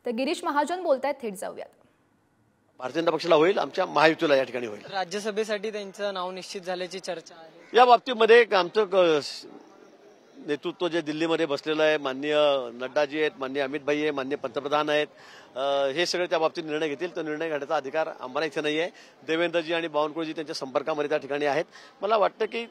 तर गिरीश महाजन बोलतायत, थेट जाऊयात. भारतीय जनता पक्षाला होईल, आमच्या महायुतीला या ठिकाणी होईल. राज्यसभेसाठी त्यांचं नाव निश्चित झाल्याची चर्चा आहे. या बाबतीमध्ये आमचं नेतृत्व जे दिल्लीमध्ये बसलेलं आहे, माननीय नड्डाजी आहेत, माननीय अमित भाई आहे, माननीय पंतप्रधान आहेत, हे सगळे त्या बाबतीत निर्णय घेतील. तो निर्णय घेण्याचा अधिकार आम्हाला इथे नाही आहे. देवेंद्रजी आणि बावनकुळेजी त्यांच्या संपर्कामध्ये त्या ठिकाणी आहेत. मला वाटतं की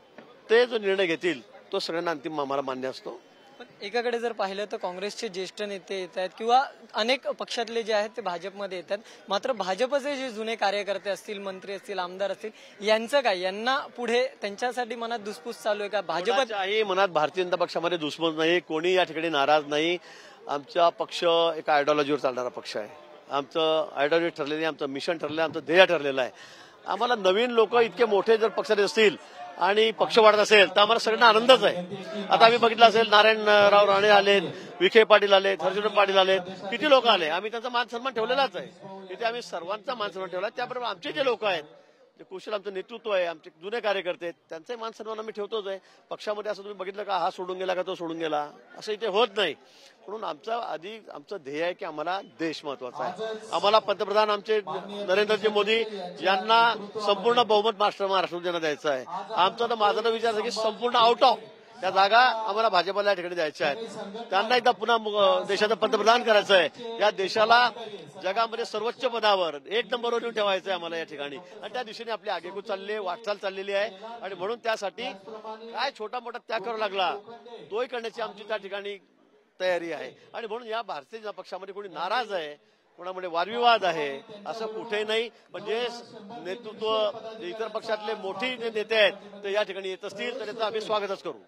ते जो निर्णय घेतील तो सगळ्यांना अंतिम आम्हाला मान्य असतो. पण एकाकडे जर पाहिलं तर काँग्रेसचे ज्येष्ठ नेते येत आहेत किंवा अनेक पक्षातले जे आहेत ते भाजपमध्ये येतात, मात्र भाजपचे जे जुने कार्यकर्ते असतील, मंत्री असतील, आमदार असतील, यांचं काय? यांना पुढे त्यांच्यासाठी मनात धुसफूस चालू आहे का? भाजपच्याही मनात भारतीय जनता पक्षामध्ये धुसफूस नाही, कोणी या ठिकाणी नाराज नाही. आमचा पक्ष एका आयडिओलॉजीवर चालणारा पक्ष आहे. आमचं आयडिओलॉजी ठरलेली आहे, आमचं मिशन ठरलेलं आहे, आमचं ध्येय ठरलेलं आहे. आम्हाला नवीन लोक इतके मोठे जर पक्षात असतील आणि पक्ष वाढत असेल तर आम्हाला सगळ्यांना आनंदच आहे. आता आम्ही बघितलं असेल, नारायणराव राणे आलेत, विखे पाटील आलेत, हर्षवर्धन पाटील आलेत, किती लोक आले. आम्ही त्यांचा मान सन्मान ठेवलेलाच आहे. तिथे आम्ही सर्वांचा मान सन्मान ठेवला. त्याबरोबर आमचे जे लोक आहेत, जे कुशल आमचं नेतृत्व आहे, आमचे जुने कार्यकर्ते आहेत, त्यांचाही मान सन्मान आम्ही ठेवतोच आहे. पक्षामध्ये असं तुम्ही बघितलं का, हा सोडून गेला का तो सोडून गेला, असं इथे होत नाही. म्हणून आमचं ध्येय आहे की आम्हाला देश महत्वाचा आहे. आम्हाला पंतप्रधान आमचे नरेंद्रजी मोदी यांना संपूर्ण बहुमत महाराष्ट्रात द्यायचं आहे. आमचा तर माझा तर विचार आहे की संपूर्ण आउट ऑफ त्या जागा आम्हाला भाजपला या ठिकाणी द्यायच्या आहेत. त्यांना एकदा पुन्हा देशाचं पंतप्रधान करायचं आहे. या देशाला जगामध्ये सर्वोच्च पदावर 1 नंबरवर येऊन ठेवायचं आहे आम्हाला या ठिकाणी. आणि त्या दिशेने आपली आगेकूच चालली आहे, वाटचाल चाललेली आहे. आणि म्हणून त्यासाठी काय छोटा मोठा त्याग करावा लागला तोही करण्याची आमची त्या ठिकाणी तयारी आहे. आणि म्हणून या भारतीय जनता पक्षामध्ये कोणी नाराज आहे, कोणामध्ये वादविवाद आहे असं कुठे नाही. पण जे नेतृत्व इतर पक्षातले मोठी जे नेते आहेत ते या ठिकाणी येत असतील तर त्याचं आम्ही स्वागतच करू.